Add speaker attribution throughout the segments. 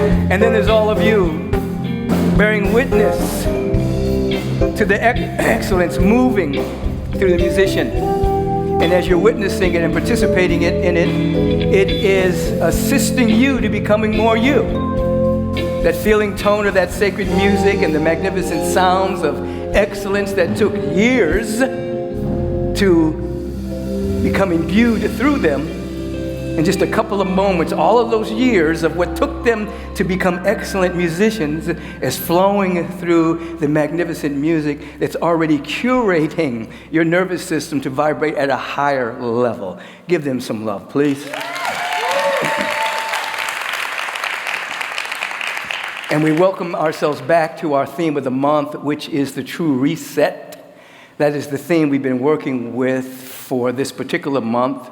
Speaker 1: And then there's all of you bearing witness to the excellence moving through the musician. And as you're witnessing it and participating in it, it is assisting you to becoming more you. That feeling tone of that sacred music and the magnificent sounds of excellence that took years to become imbued through them. In just a couple of moments, all of those years of what took them to become excellent musicians is flowing through the magnificent music that's already curating your nervous system to vibrate at a higher level. Give them some love, please. And we welcome ourselves back to our theme of the month, which is the true reset. That is the theme we've been working with for this particular month.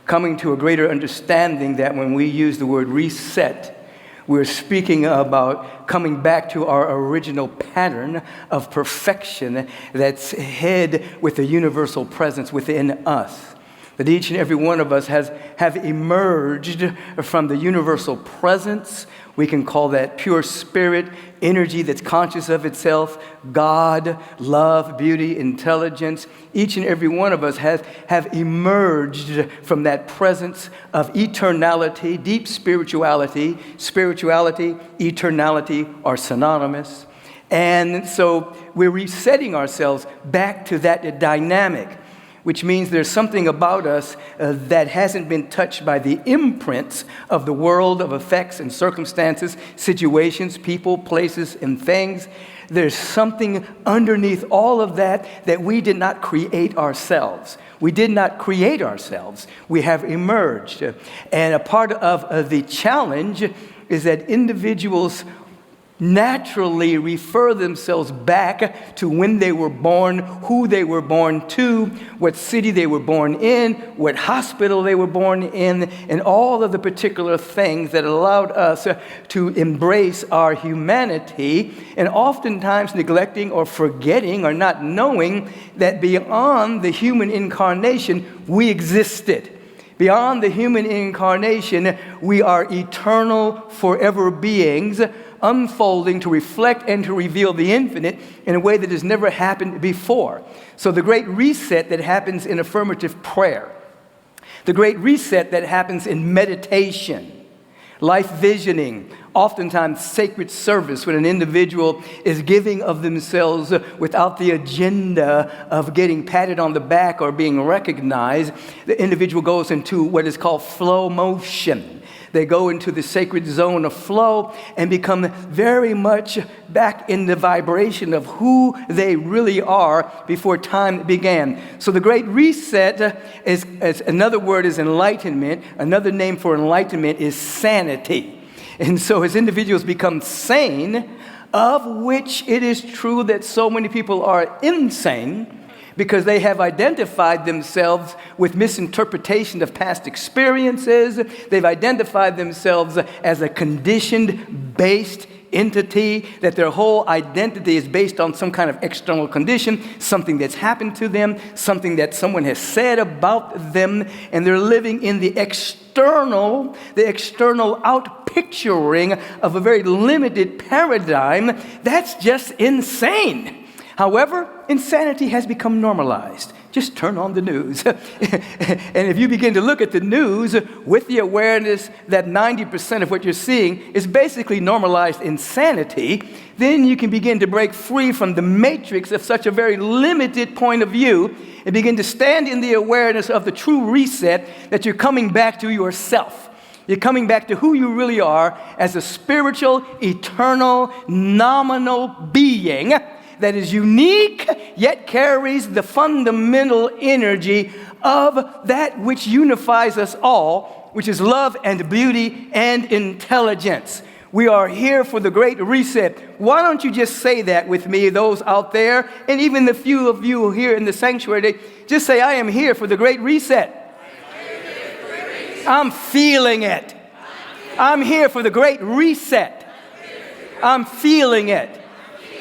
Speaker 1: Coming to a greater understanding that when we use the word reset, we're speaking about coming back to our original pattern of perfection that's hid with the universal presence within us. That each and every one of us have emerged from the universal presence. We can call that pure spirit, energy that's conscious of itself, God, love, beauty, intelligence. Each and every one of us have emerged from that presence of eternality, deep spirituality. Spirituality, eternality are synonymous. And so we're resetting ourselves back to that dynamic, which means there's something about us that hasn't been touched by the imprints of the world of effects and circumstances, situations, people, places, and things. There's something underneath all of that we did not create ourselves. We did not create ourselves. We have emerged. And a part of the challenge is that individuals naturally refer themselves back to when they were born, who they were born to, what city they were born in, what hospital they were born in, and all of the particular things that allowed us to embrace our humanity, and oftentimes neglecting or forgetting or not knowing that beyond the human incarnation, we existed. Beyond the human incarnation, we are eternal, forever beings, unfolding to reflect and to reveal the infinite in a way that has never happened before. So the great reset that happens in affirmative prayer, the great reset that happens in meditation, life visioning, oftentimes sacred service, when an individual is giving of themselves without the agenda of getting patted on the back or being recognized, the individual goes into what is called flow motion. They go into the sacred zone of flow and become very much back in the vibration of who they really are before time began. So the great reset is another word is enlightenment. Another name for enlightenment is sanity. And so as individuals become sane, of which it is true that so many people are insane, because they have identified themselves with misinterpretation of past experiences. They've identified themselves as a conditioned-based entity, that their whole identity is based on some kind of external condition, something that's happened to them, something that someone has said about them, and they're living in the external out-picturing of a very limited paradigm. That's just insane. However, insanity has become normalized. Just turn on the news. And if you begin to look at the news with the awareness that 90% of what you're seeing is basically normalized insanity, then you can begin to break free from the matrix of such a very limited point of view and begin to stand in the awareness of the true reset that you're coming back to yourself. You're coming back to who you really are as a spiritual, eternal, nominal being that is unique, yet carries the fundamental energy of that which unifies us all, which is love and beauty and intelligence. We are here for the great reset. Why don't you just say that with me, those out there, and even the few of you here in the sanctuary, just say, I am here for the great reset. I'm feeling it. I'm here for the great reset. I'm feeling it.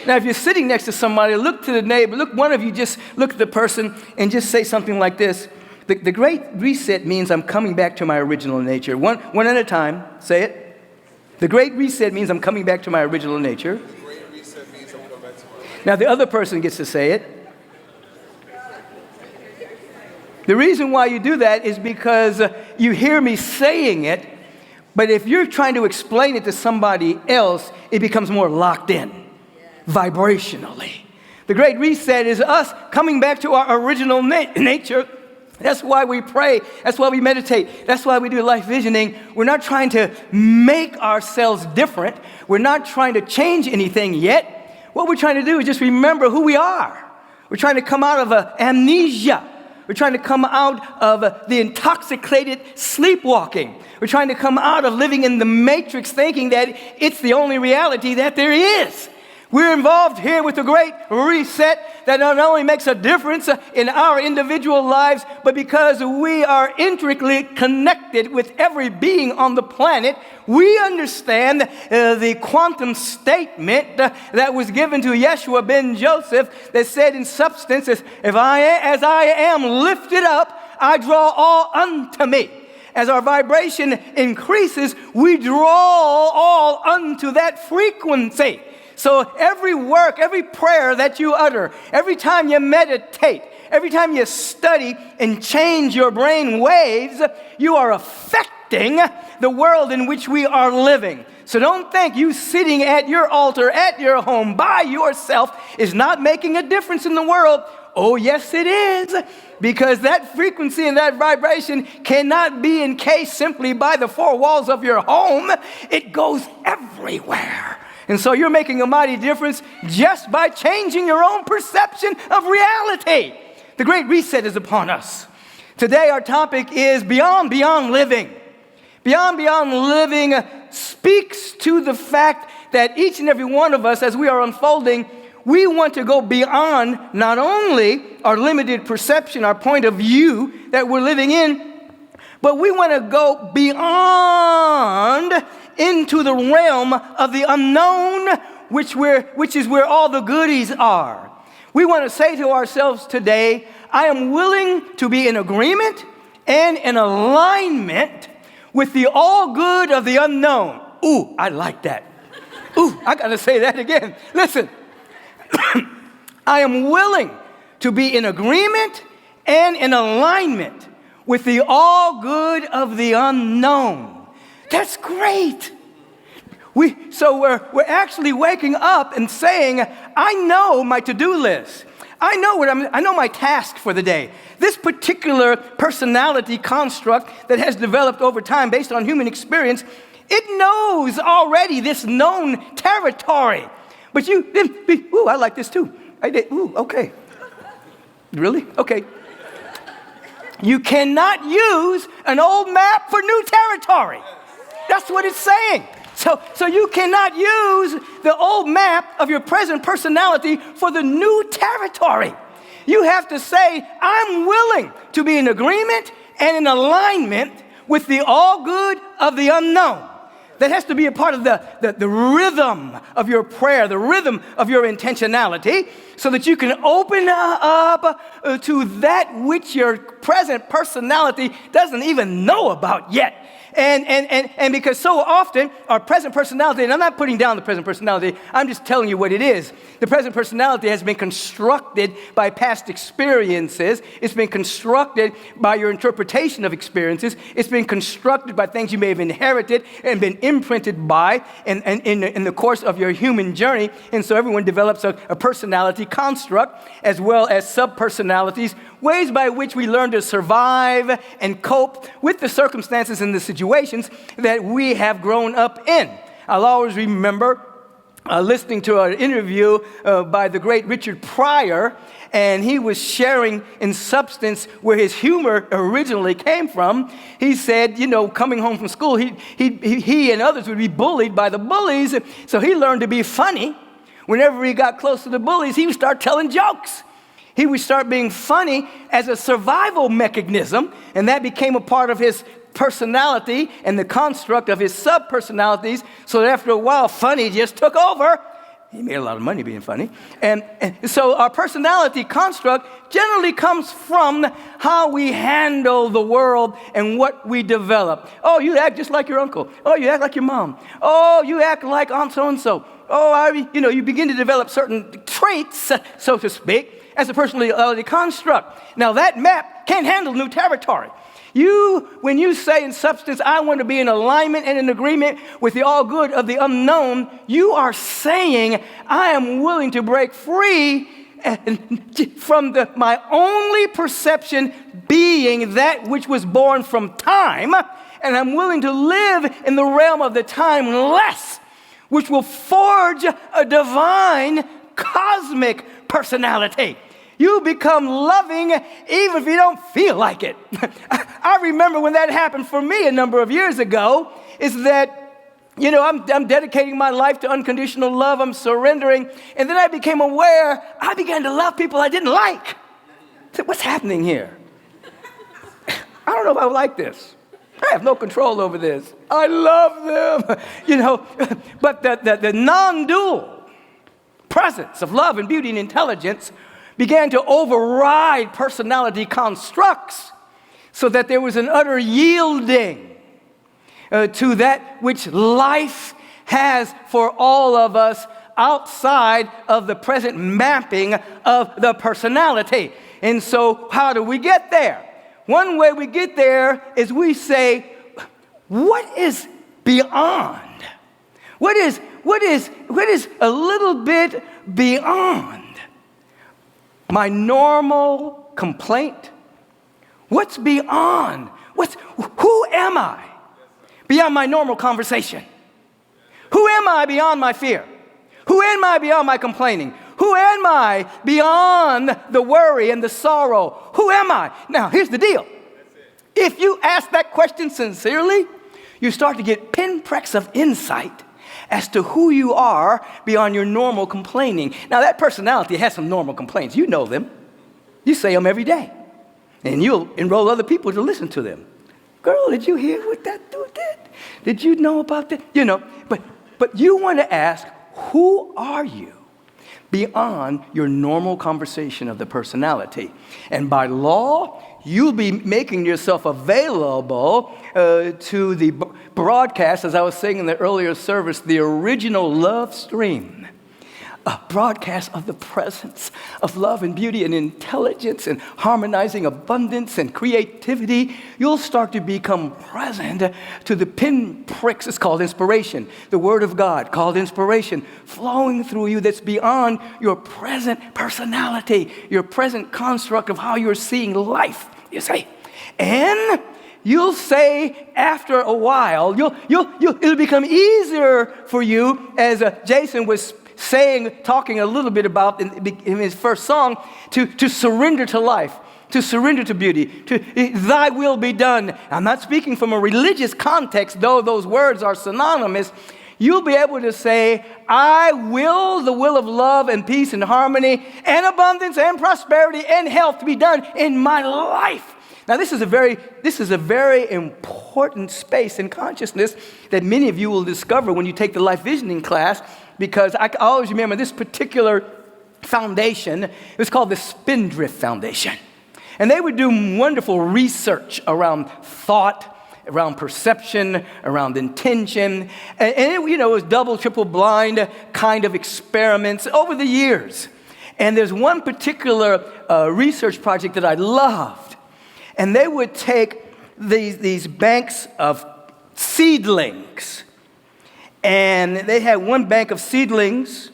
Speaker 1: Now, if you're sitting next to somebody, look to the neighbor, one of you just look at the person and just say something like this. The great reset means I'm coming back to my original nature. One at a time. Say it. The Great Reset means I'm coming back to my original nature. Now the other person gets to say it. The reason why you do that is because you hear me saying it, but if you're trying to explain it to somebody else, it becomes more locked in, vibrationally. The Great Reset is us coming back to our original nature. That's why we pray. That's why we meditate. That's why we do life visioning. We're not trying to make ourselves different. We're not trying to change anything yet. What we're trying to do is just remember who we are. We're trying to come out of amnesia. We're trying to come out of the intoxicated sleepwalking. We're trying to come out of living in the matrix thinking that it's the only reality that there is. We're involved here with the Great Reset that not only makes a difference in our individual lives, but because we are intricately connected with every being on the planet, we understand the quantum statement that was given to Yeshua ben Joseph that said in substance, as I am lifted up, I draw all unto me. As our vibration increases, we draw all unto that frequency. So every work, every prayer that you utter, every time you meditate, every time you study and change your brain waves, you are affecting the world in which we are living. So don't think you sitting at your altar, at your home, by yourself is not making a difference in the world. Oh, yes, it is. Because that frequency and that vibration cannot be encased simply by the four walls of your home. It goes everywhere. And so you're making a mighty difference just by changing your own perception of reality. The Great Reset is upon us. Today our topic is Beyond Living. Beyond Living speaks to the fact that each and every one of us, as we are unfolding, we want to go beyond not only our limited perception, our point of view that we're living in, but we want to go beyond into the realm of the unknown, which is where all the goodies are. We want to say to ourselves today, I am willing to be in agreement and in alignment with the all good of the unknown. Ooh, I like that. Ooh, I got to say that again. Listen, I am willing to be in agreement and in alignment with the all good of the unknown. That's great. So we're actually waking up and saying, I know my to-do list. I know my task for the day. This particular personality construct that has developed over time based on human experience, it knows already this known territory. But I like this too. Okay. Really? Okay. You cannot use an old map for new territory. That's what it's saying. So you cannot use the old map of your present personality for the new territory. You have to say, I'm willing to be in agreement and in alignment with the all good of the unknown. That has to be a part of the rhythm of your prayer, the rhythm of your intentionality, so that you can open up to that which your present personality doesn't even know about yet. And because so often our present personality, and I'm not putting down the present personality, I'm just telling you what it is. The present personality has been constructed by past experiences. It's been constructed by your interpretation of experiences. It's been constructed by things you may have inherited and been imprinted by in the course of your human journey. And so everyone develops a personality construct as well as subpersonalities, ways by which we learn to survive and cope with the circumstances and the situations that we have grown up in. I'll always remember listening to an interview by the great Richard Pryor, and he was sharing in substance where his humor originally came from. He said, coming home from school, he and others would be bullied by the bullies, so he learned to be funny. Whenever he got close to the bullies, he would start telling jokes. He would start being funny as a survival mechanism, and that became a part of his personality and the construct of his sub-personalities, so that after a while, funny just took over, He made a lot of money being funny. And so our personality construct generally comes from how we handle the world and what we develop. Oh, you act just like your uncle. Oh, you act like your mom. Oh, you act like Aunt so-and-so. Oh, you begin to develop certain traits, so to speak, as a personality construct. Now, that map can't handle new territory. When you say in substance, I want to be in alignment and in agreement with the all good of the unknown, you are saying, I am willing to break free from my only perception being that which was born from time, and I'm willing to live in the realm of the timeless, which will forge a divine cosmic personality. You become loving even if you don't feel like it. I remember when that happened for me a number of years ago, is that, I'm dedicating my life to unconditional love. I'm surrendering. And then I became aware I began to love people I didn't like. I said, what's happening here? I don't know if I like this. I have no control over this. I love them. But the non-dual presence of love and beauty and intelligence began to override personality constructs so that there was an utter yielding to that which life has for all of us outside of the present mapping of the personality. And so how do we get there? One way we get there is we say, what is beyond? What is a little bit beyond my normal complaint? What's beyond? Who am I beyond my normal conversation? Who am I beyond my fear? Who am I beyond my complaining? Who am I beyond the worry and the sorrow? Who am I? Now, here's the deal. If you ask that question sincerely, you start to get pinpricks of insight as to who you are beyond your normal complaining. Now, that personality has some normal complaints. You know them. You say them every day. And you'll enroll other people to listen to them. Girl, did you hear what that dude did? Did you know about that? But you want to ask, who are you beyond your normal conversation of the personality? And by law, you'll be making yourself available to the broadcast, as I was saying in the earlier service, the original love stream, a broadcast of the presence of love and beauty and intelligence and harmonizing abundance and creativity. You'll start to become present to the pinpricks. It's called inspiration. The Word of God, called inspiration, flowing through you that's beyond your present personality, your present construct of how you're seeing life, you say. And you'll say after a while, it'll become easier for you, as Jason was talking a little bit about in his first song, to surrender to life, to surrender to beauty, to thy will be done. I'm not speaking from a religious context, though those words are synonymous. You'll be able to say, I will the will of love and peace and harmony and abundance and prosperity and health to be done in my life. Now, this is a very important space in consciousness that many of you will discover when you take the life visioning class, because I always remember this particular foundation. It was called the Spindrift Foundation. And they would do wonderful research around thought, around perception, around intention. And it was double, triple blind kind of experiments over the years. And there's one particular research project that I loved. And they would take these banks of seedlings. And they had one bank of seedlings.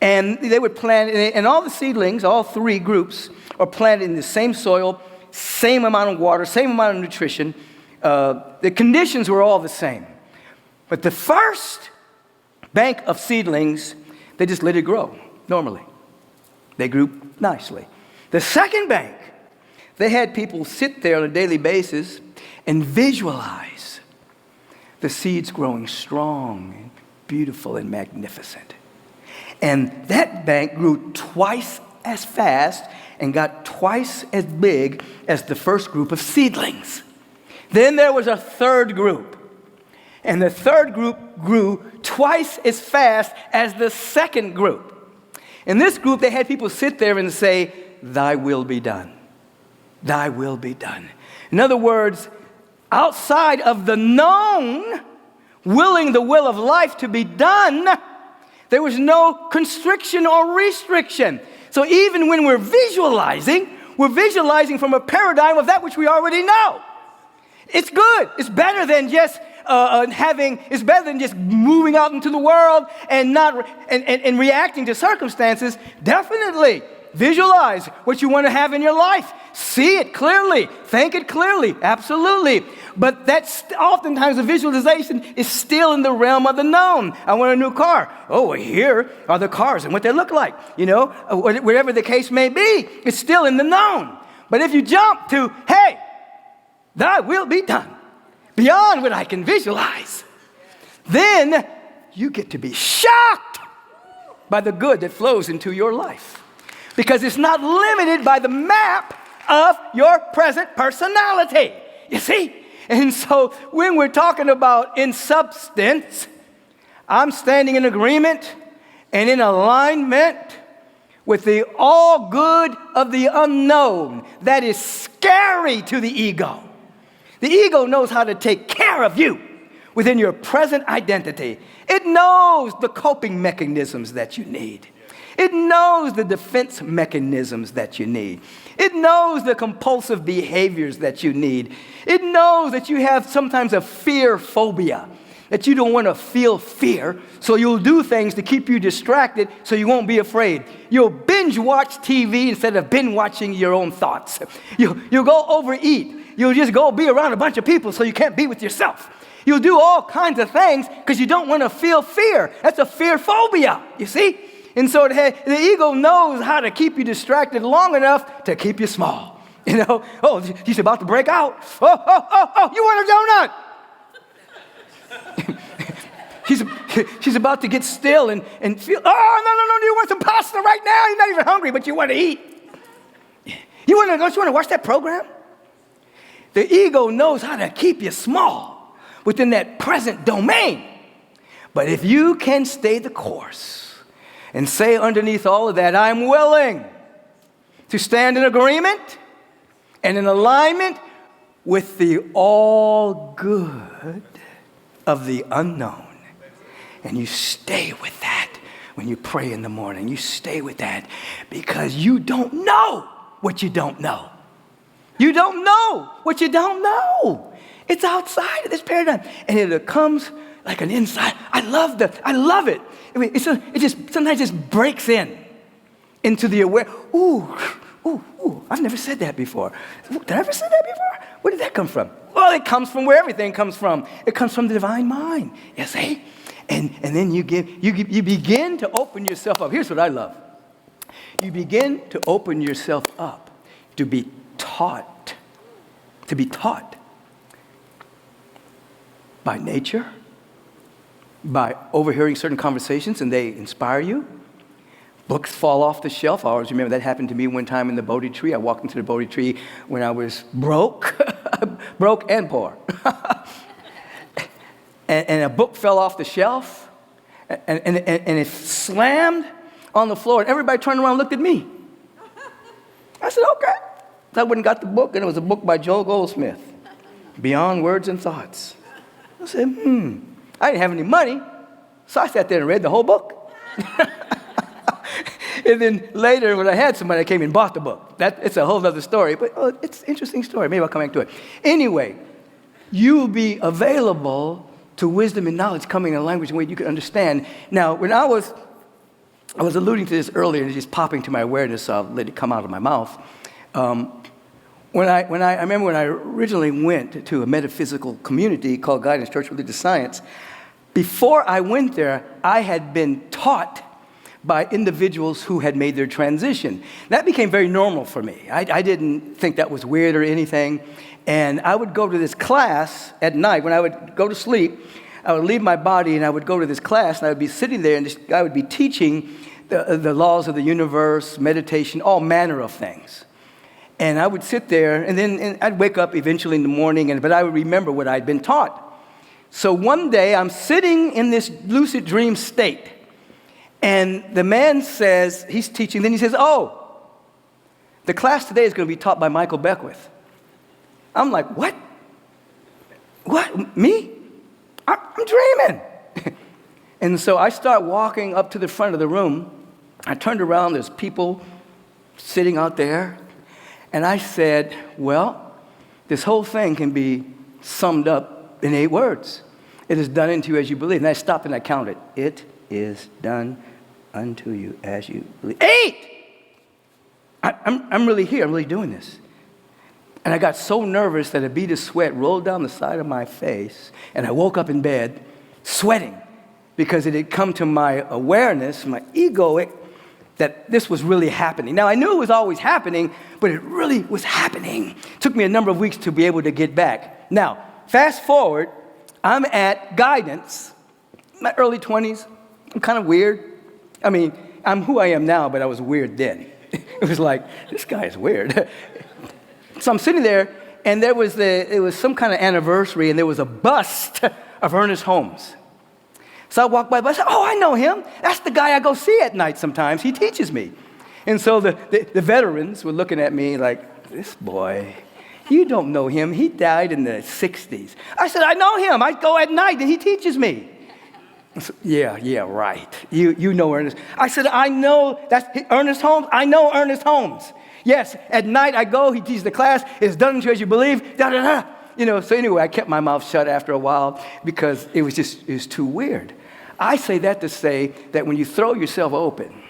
Speaker 1: And they would plant, and all the seedlings, all three groups, are planted in the same soil, same amount of water, same amount of nutrition. The conditions were all the same. But the first bank of seedlings, they just let it grow normally. They grew nicely. The second bank, they had people sit there on a daily basis and visualize the seeds growing strong and beautiful and magnificent. And that bank grew twice as fast and got twice as big as the first group of seedlings. Then there was a third group. And the third group grew twice as fast as the second group. In this group, they had people sit there and say, thy will be done. Thy will be done. In other words, outside of the known, willing the will of life to be done, there was no constriction or restriction. So even when we're visualizing from a paradigm of that which we already know. It's good. It's better than just it's better than just moving out into the world and not and reacting to circumstances. Definitely visualize what you want to have in your life. See it clearly. Think it clearly. Absolutely. But that's oftentimes the visualization is still in the realm of the known. I want a new car. Oh, well, here are the cars and what they look like. Whatever the case may be, it's still in the known. But if you jump to, hey, thy will be done, beyond what I can visualize, then you get to be shocked by the good that flows into your life. Because it's not limited by the map of your present personality. You see? And so when we're talking about in substance, I'm standing in agreement and in alignment with the all good of the unknown that is scary to the ego. The ego knows how to take care of you within your present identity. It knows the coping mechanisms that you need. It knows the defense mechanisms that you need. It knows the compulsive behaviors that you need. It knows that you have sometimes a fear phobia, that you don't want to feel fear, so you'll do things to keep you distracted so you won't be afraid. You'll binge watch TV instead of binge watching your own thoughts. You'll go overeat. You'll just go be around a bunch of people so you can't be with yourself. You'll do all kinds of things because you don't want to feel fear. That's a fear phobia, you see? And so the ego knows how to keep you distracted long enough to keep you small. Oh, he's about to break out. Oh, you want a donut? She's about to get still and feel, no, you want some pasta right now? You're not even hungry, but you want to eat. Don't you want to watch that program? The ego knows how to keep you small within that present domain. But if you can stay the course and say underneath all of that, I'm willing to stand in agreement and in alignment with the all good of the unknown. And you stay with that when you pray in the morning. You stay with that because you don't know what you don't know. You don't know what you don't know. It's outside of this paradigm. And it comes like an inside. I love it. I mean, it just sometimes just breaks into the aware. Ooh, I've never said that before. Did I ever say that before? Where did that come from? Well, it comes from where everything comes from. It comes from the divine mind. You see? And then you begin to open yourself up. Here's what I love. You begin to open yourself up to be taught. To be taught by nature, by overhearing certain conversations and they inspire you. Books fall off the shelf. I always remember that happened to me one time in the Bodhi tree. I walked into the Bodhi tree when I was broke, broke and poor. and a book fell off the shelf and it slammed on the floor and everybody turned around and looked at me. I said, okay. I went and got the book and it was a book by Joel Goldsmith, Beyond Words and Thoughts. I said, I didn't have any money, so I sat there and read the whole book. And then later, when I had some money, I came and bought the book. It's a whole other story, but it's an interesting story. Maybe I'll come back to it. Anyway, you will be available to wisdom and knowledge coming in a language in which you can understand. Now, when I was alluding to this earlier, and it's just popping to my awareness, so I'll let it come out of my mouth. I remember when I originally went to a metaphysical community called Guidance Church Religious Science, before I went there, I had been taught by individuals who had made their transition. That became very normal for me. I didn't think that was weird or anything. And I would go to this class at night. When I would go to sleep, I would leave my body and I would go to this class and I would be sitting there and this guy would be teaching the laws of the universe, meditation, all manner of things. And I would sit there and then I'd wake up eventually in the morning, but I would remember what I'd been taught. So one day I'm sitting in this lucid dream state, and the man says, he's teaching, then he says, oh, the class today is going to be taught by Michael Beckwith. I'm like, what? What? Me? I'm dreaming. And so I start walking up to the front of the room. I turned around, there's people sitting out there. And I said, well, this whole thing can be summed up in 8 words. It is done unto you as you believe. And I stopped and I counted. It is done unto you as you believe. 8! I'm really here. I'm really doing this. And I got so nervous that a bead of sweat rolled down the side of my face. And I woke up in bed sweating because it had come to my awareness, my egoic, that this was really happening. Now, I knew it was always happening, but it really was happening. It took me a number of weeks to be able to get back. Now, fast forward, I'm at guidance, my early 20s. I'm kind of weird. I mean, I'm who I am now, but I was weird then. It was like, this guy is weird. So I'm sitting there, and it was some kind of anniversary, and there was a bust of Ernest Holmes. So I walked by, I said, oh, I know him. That's the guy I go see at night sometimes. He teaches me. And so the veterans were looking at me like, this boy, you don't know him. He died in the 60s. I said, I know him. I go at night, and he teaches me. I said, yeah, right. You know Ernest. I said, I know, that's Ernest Holmes. I know Ernest Holmes. Yes, at night I go, he teaches the class, it's done unto you as you believe, da-da-da. So anyway, I kept my mouth shut after a while because it was too weird. I say that to say that when you throw yourself open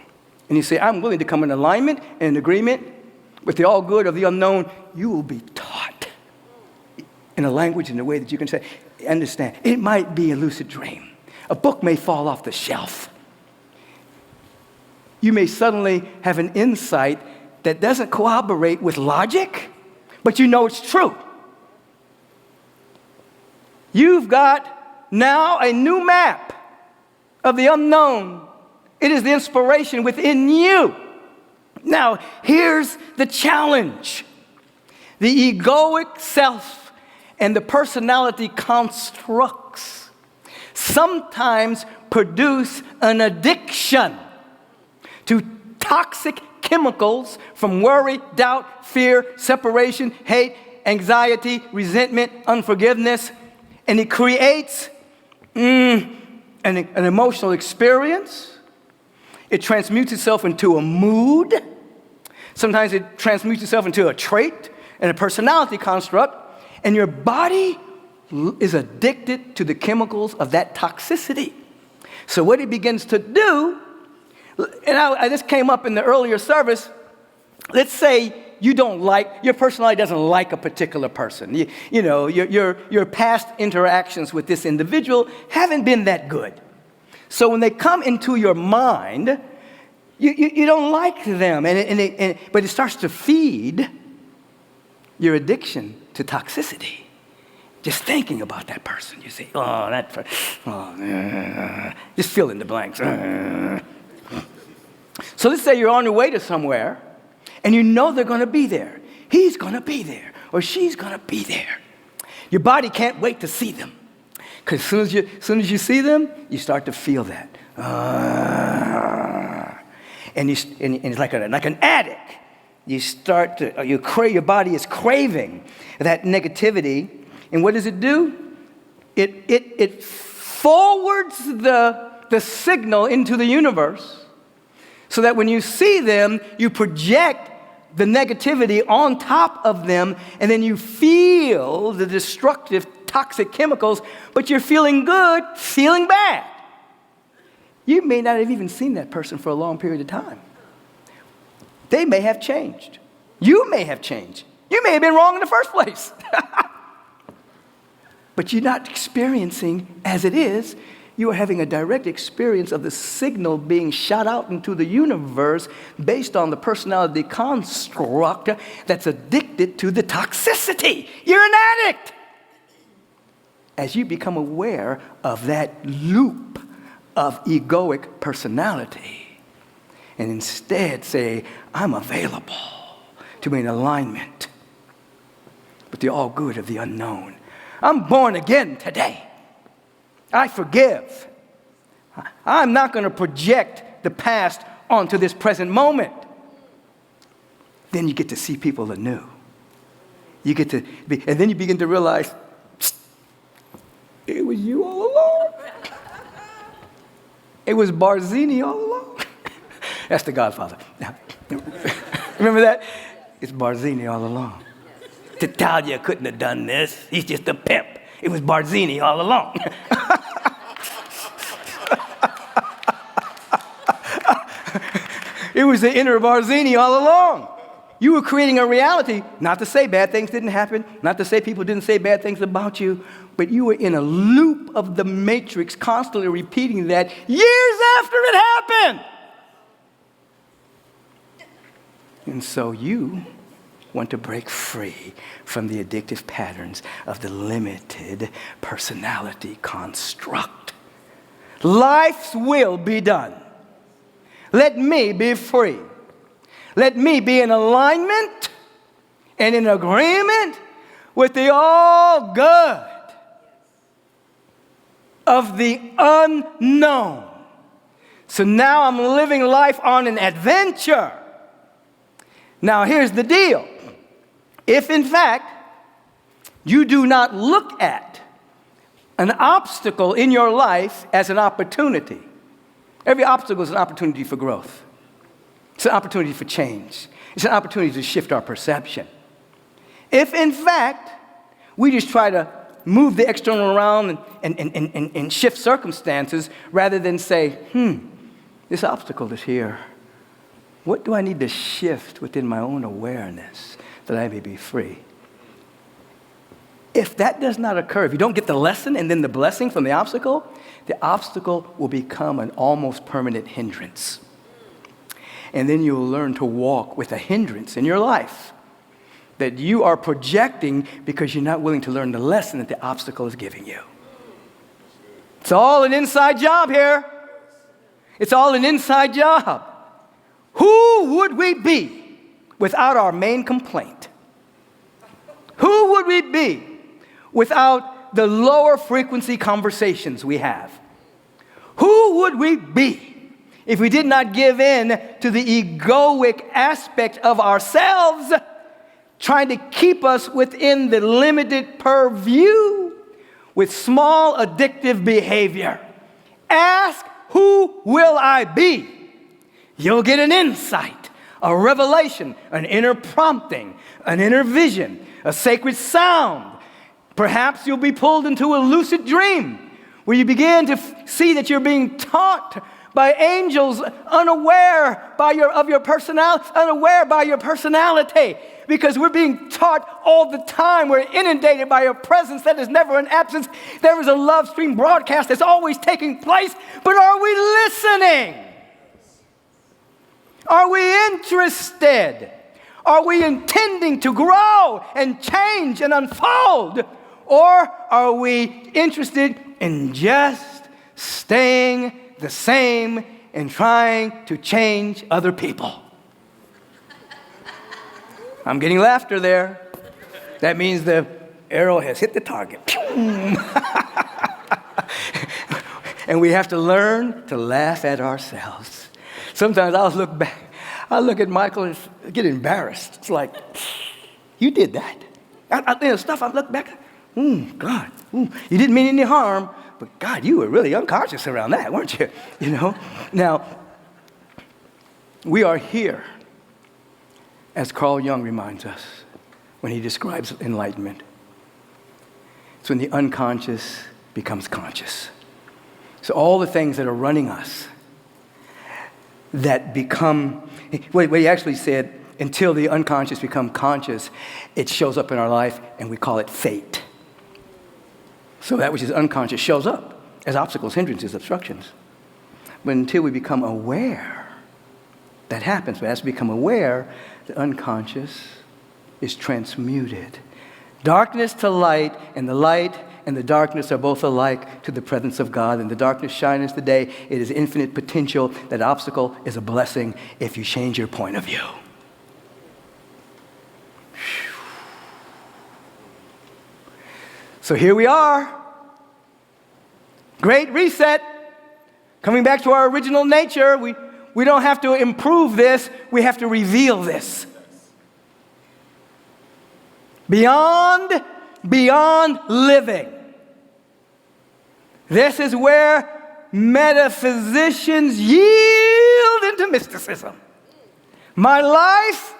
Speaker 1: and you say, I'm willing to come in alignment and in agreement with the all good of the unknown, you will be taught in a language in a way that you can say, understand. It might be a lucid dream. A book may fall off the shelf. You may suddenly have an insight that doesn't corroborate with logic, but you know it's true. You've got now a new map of the unknown. It is the inspiration within you. Now, here's the challenge. The egoic self and the personality constructs sometimes produce an addiction to toxic chemicals from worry, doubt, fear, separation, hate, anxiety, resentment, unforgiveness, and it creates an emotional experience. It transmutes itself into a mood. Sometimes it transmutes itself into a trait and a personality construct, and your body is addicted to the chemicals of that toxicity. So what it begins to do, and this came up in the earlier service, let's say your personality doesn't like a particular person. Your past interactions with this individual haven't been that good. So when they come into your mind, you don't like them, but it starts to feed your addiction to toxicity. Just thinking about that person, you say, just fill in the blanks. So let's say you're on your way to somewhere, and you know they're going to be there. He's going to be there, or she's going to be there. Your body can't wait to see them, because as soon as you see them, you start to feel that. And it's like an addict. Your body is craving that negativity, and what does it do? It forwards the signal into the universe, so that when you see them, you project the negativity on top of them, and then you feel the destructive, toxic chemicals, but you're feeling good, feeling bad. You may not have even seen that person for a long period of time. They may have changed. You may have changed. You may have been wrong in the first place. But you're not experiencing as it is. You are having a direct experience of the signal being shot out into the universe based on the personality construct that's addicted to the toxicity. You're an addict. As you become aware of that loop of egoic personality, and instead say, I'm available to be in alignment with the all good of the unknown. I'm born again today. I forgive. I'm not going to project the past onto this present moment. Then you get to see people anew. You get to be, and then you begin to realize, it was you all along. It was Barzini all along. That's the Godfather. Remember that? It's Barzini all along. Tattaglia couldn't have done this. He's just a pimp. It was Barzini all along. It was the inner Barzini all along. You were creating a reality, not to say bad things didn't happen, not to say people didn't say bad things about you, but you were in a loop of the matrix, constantly repeating that years after it happened. And so you want to break free from the addictive patterns of the limited personality construct. Life's will be done. Let me be free. Let me be in alignment and in agreement with the all good of the unknown. So now I'm living life on an adventure. Now here's the deal. If in fact you do not look at an obstacle in your life as an opportunity, every obstacle is an opportunity for growth. It's an opportunity for change. It's an opportunity to shift our perception. If, in fact, we just try to move the external around and shift circumstances rather than say, this obstacle is here. What do I need to shift within my own awareness that I may be free? If that does not occur, if you don't get the lesson and then the blessing from the obstacle will become an almost permanent hindrance. And then you'll learn to walk with a hindrance in your life that you are projecting because you're not willing to learn the lesson that the obstacle is giving you. It's all an inside job here. It's all an inside job. Who would we be without our main complaint? Who would we be without the lower frequency conversations we have? Who would we be if we did not give in to the egoic aspect of ourselves, trying to keep us within the limited purview with small addictive behavior? Ask, who will I be? You'll get an insight, a revelation, an inner prompting, an inner vision, a sacred sound. Perhaps you'll be pulled into a lucid dream where you begin to see that you're being taught by angels, unaware of your personality, because we're being taught all the time. We're inundated by your presence that is never an absence. There is a love stream broadcast that's always taking place, but are we listening? Are we interested? Are we intending to grow and change and unfold? Or are we interested in just staying the same and trying to change other people? I'm getting laughter there. That means the arrow has hit the target. And we have to learn to laugh at ourselves. Sometimes I'll look back. I look at Michael and get embarrassed. It's like, you did that. Stuff I look back, God, you didn't mean any harm. But God, you were really unconscious around that, weren't you? You know? Now, we are here, as Carl Jung reminds us when he describes enlightenment. It's when the unconscious becomes conscious. So all the things that are running us that become, what he actually said, until the unconscious become conscious, it shows up in our life and we call it fate. So that which is unconscious shows up as obstacles, hindrances, obstructions. But until we become aware, that happens. But as we become aware, the unconscious is transmuted. Darkness to light, and the light and the darkness are both alike to the presence of God. And the darkness shines the day. It is infinite potential. That obstacle is a blessing if you change your point of view. So here we are, Great reset. Coming back to our original nature. We don't have to improve this. We have to reveal this. Beyond living. This is where metaphysicians yield into mysticism. My life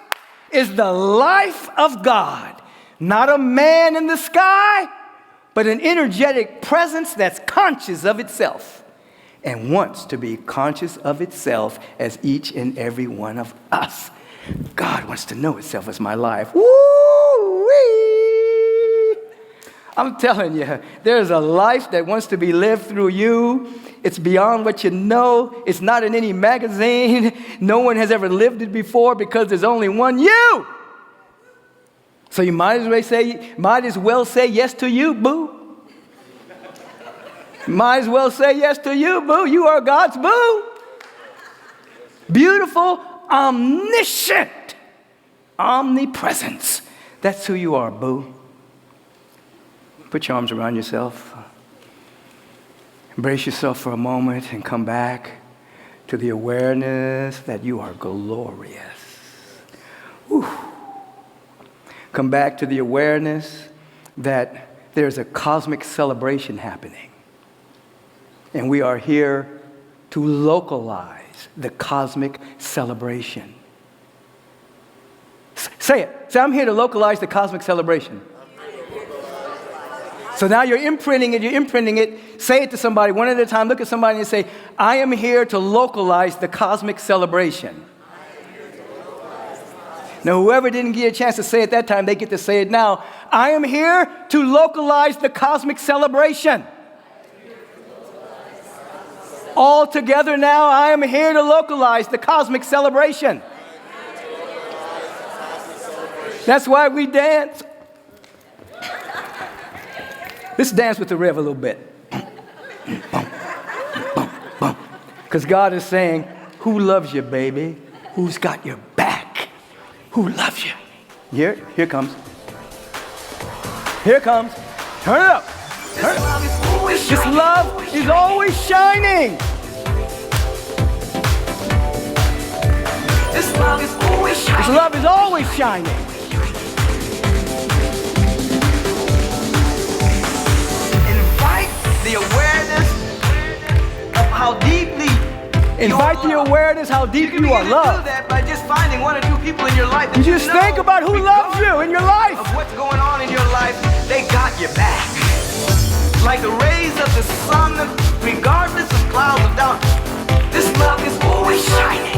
Speaker 1: is the life of God, not a man in the sky, but an energetic presence that's conscious of itself and wants to be conscious of itself as each and every one of us. God wants to know itself as my life. Woo-wee! I'm telling you, there's a life that wants to be lived through you. It's beyond what you know. It's not in any magazine. No one has ever lived it before because there's only one you. So you might as well say yes to you, boo. Might as well say yes to you, boo. You are God's boo. Beautiful, omniscient, omnipresence. That's who you are, boo. Put your arms around yourself. Embrace yourself for a moment and come back to the awareness that you are glorious. Whew. Come back to the awareness that there's a cosmic celebration happening. And we are here to localize the cosmic celebration. Say it. Say, I'm here to localize the cosmic celebration. So now you're imprinting it. Say it to somebody one at a time. Look at somebody and say, I am here to localize the cosmic celebration. Now, whoever didn't get a chance to say it that time, they get to say it now. I am here to localize the cosmic celebration. All together now, I am here to localize the cosmic celebration. That's why we dance. Let's dance with the rev a little bit. Because God is saying, who loves you, baby? Who's got your back? Who loves you? Here comes. Here comes. Turn it up. Turn it up. This love is always shining. This love is always shining. This love is always shining. Invite the awareness of how deeply Invite the awareness how deep you are loved. You can do that by just finding one or two people in your life that you just think about who loves you in your life. Of what's going on in your life, they got your back. Like the rays of the sun, regardless of clouds of doubt, this love is always shining.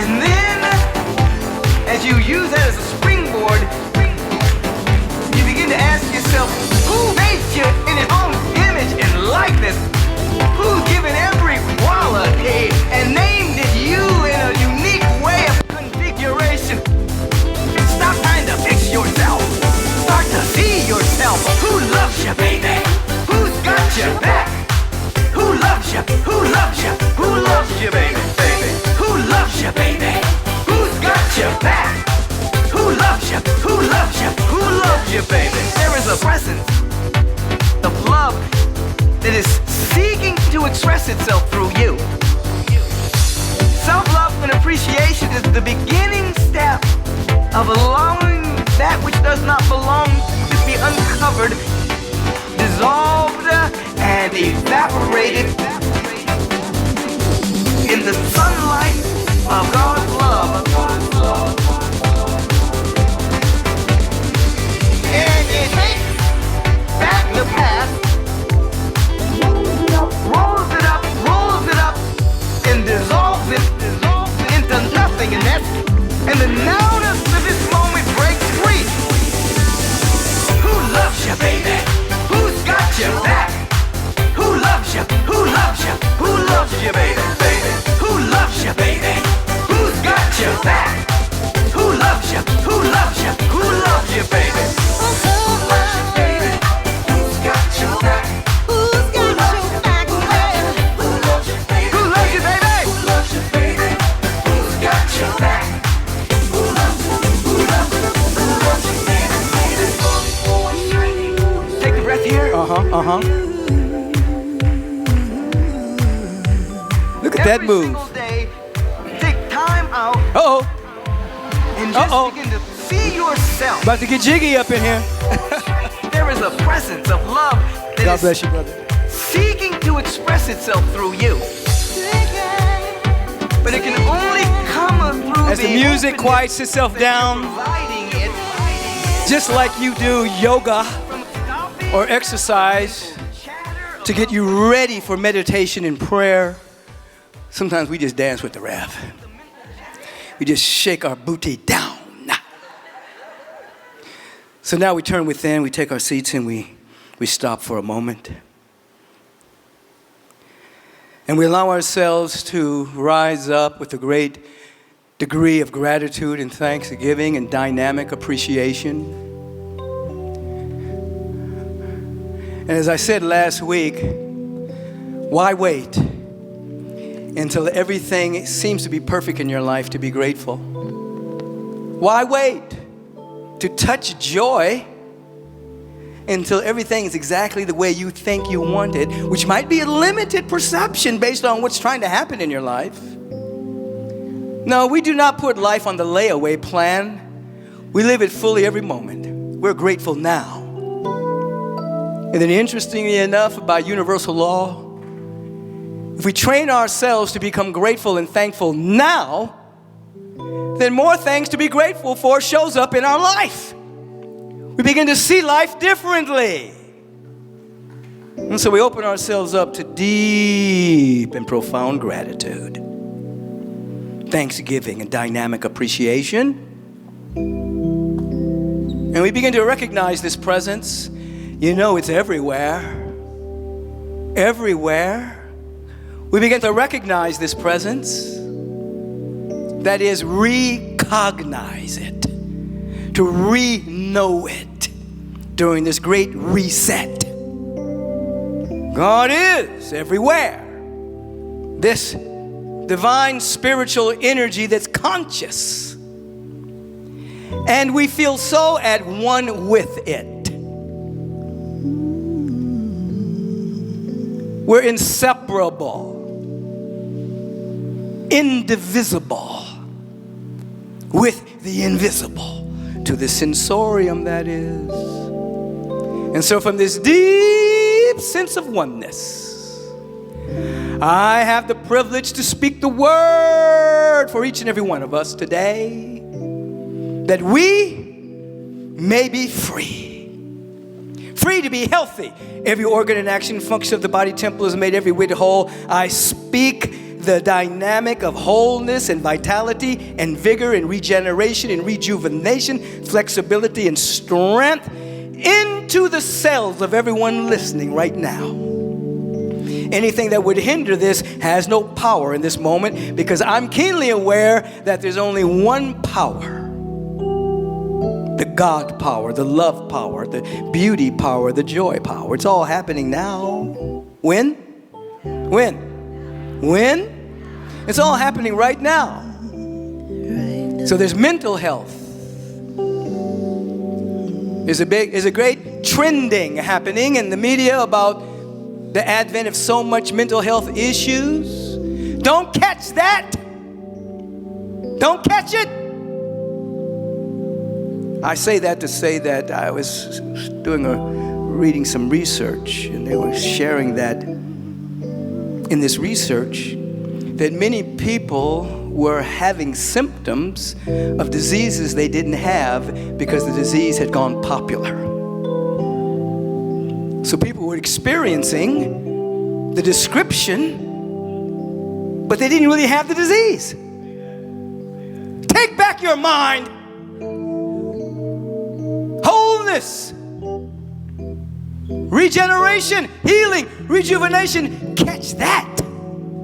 Speaker 1: And then, as you use that as a springboard, you begin to ask yourself, who made you in his own image and likeness? Who's given every quality and named it you in a unique way of configuration? Stop trying to fix yourself. Start to see yourself. Who loves you, baby? Who's got your back? Who loves you? Who loves you? Who loves you, baby? Who loves you, baby? Who's got your back? Who loves you? Who loves you? Who loves you, baby? There is a presence of love that is seeking to express itself through you. Self-love and appreciation is the beginning step of allowing that which does not belong to be uncovered, dissolved, and evaporated in the sunlight of God's love. And it takes back the past, rolls it up, and dissolves it into nothingness, and the nowness of this moment breaks free. Who loves you, baby? Who's got your back? Who loves you? Who loves you? Who loves you, baby? Who loves you, baby? Who's got your back? Who loves you? Who loves you? Who loves you, baby? Who loves you, baby? Who's got your back? Who's got your back, baby? Who loves you, baby? Who loves you, baby? Who loves you, baby? Who's got your back? Who loves you? Who loves you? Who loves you, baby? Take a breath here. that move.
Speaker 2: Day, take time out and just begin to see yourself.
Speaker 1: About to get jiggy up in here.
Speaker 2: There is a presence of love that
Speaker 1: God bless you, brother.
Speaker 2: seeking to express itself through you. But it can only come through
Speaker 1: As the music quiets itself down, just like you do yoga or exercise to get you ready for meditation and prayer, sometimes we just dance with the Rev. We just shake our booty down. So now we turn within, we take our seats, and we stop for a moment. And we allow ourselves to rise up with a great degree of gratitude and thanksgiving and dynamic appreciation. And as I said last week, why wait until everything seems to be perfect in your life to be grateful? Why wait to touch joy until everything is exactly the way you think you want it, which might be a limited perception based on what's trying to happen in your life? No, we do not put life on the layaway plan. We live it fully every moment. We're grateful now. And then interestingly enough, by universal law, if we train ourselves to become grateful and thankful now, then more things to be grateful for shows up in our life. We begin to see life differently. And so we open ourselves up to deep and profound gratitude, thanksgiving, and dynamic appreciation. And we begin to recognize this presence. You know, it's everywhere. Everywhere. We begin to recognize this presence. That is, recognize it. To re-know it during this great reset. God is everywhere. This divine spiritual energy that's conscious. And we feel so at one with it. We're inseparable, indivisible with the invisible, to the sensorium that is. And so from this deep sense of oneness, I have the privilege to speak the word for each and every one of us today, that we may be free. Free to be healthy. Every organ and action function of the body temple is made every whit whole. I speak the dynamic of wholeness and vitality and vigor and regeneration and rejuvenation, flexibility and strength into the cells of everyone listening right now. Anything that would hinder this has no power in this moment, because I'm keenly aware that there's only one power. The God power, the love power, the beauty power, the joy power. It's all happening now. When? It's all happening right now. So there's mental health. There's a great trending happening in the media about the advent of so much mental health issues. Don't catch that. Don't catch it. I say that to say that I was reading some research, and they were sharing that in this research that many people were having symptoms of diseases they didn't have because the disease had gone popular. So people were experiencing the description, but they didn't really have the disease. Take back your mind. Wholeness, regeneration, healing, rejuvenation. Catch that.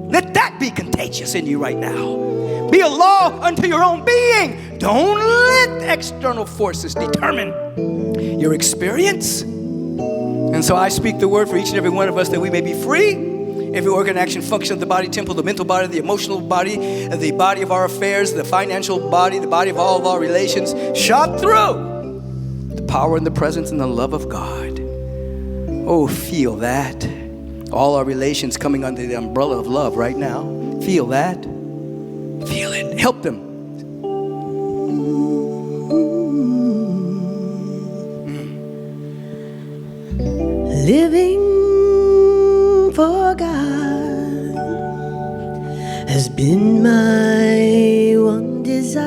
Speaker 1: Let that be contagious in you right now. Be a law unto your own being. Don't let external forces determine your experience. And so I speak the word for each and every one of us, that we may be free. Every organ, action, function of the body temple, the mental body, the emotional body, the body of our affairs, the financial body, the body of all of our relations, shot through the power and the presence and the love of God. Oh, feel that. All our relations coming under the umbrella of love right now. Feel that. Feel it. Help them.
Speaker 3: Living for God has been my one desire.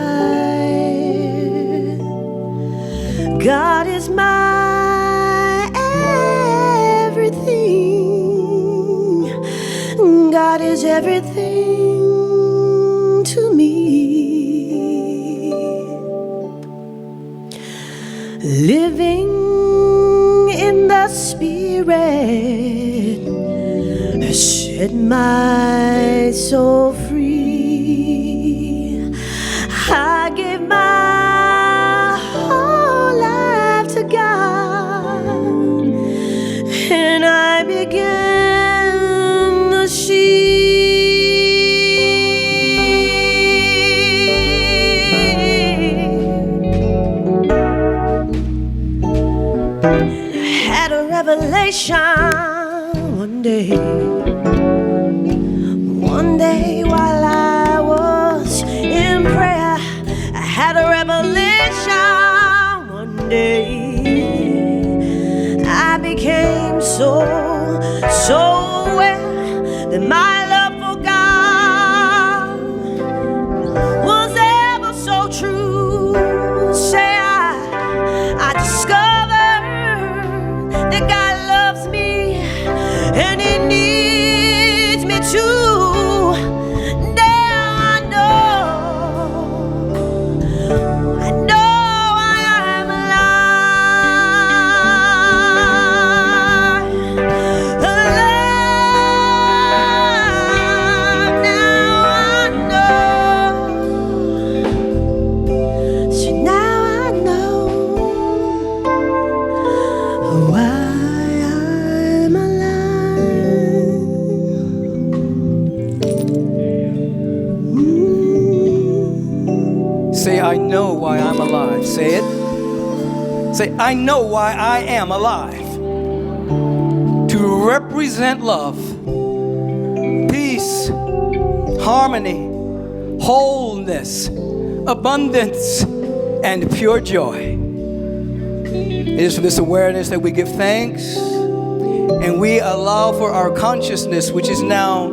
Speaker 3: God is my everything. God is everything to me. Living in the Spirit has set my soul free. I give my whole life to God, and I begin to see had a revelation one day while I was in prayer. I had a revelation one day. I became so aware that my love for God was ever so true. Say I discovered that God loves me and He needs me too. Now I know I am alive. Now I know. So now I know why I'm alive.
Speaker 1: Say, I know why I'm alive. Say it. Say, I know why I am alive. To represent love, peace, harmony, wholeness, abundance, and pure joy. It is for this awareness that we give thanks and we allow for our consciousness, which is now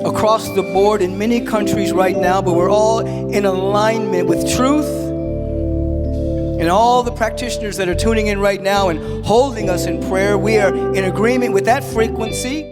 Speaker 1: across the board in many countries right now, but we're all in alignment with truth. And all the practitioners that are tuning in right now and holding us in prayer, we are in agreement with that frequency.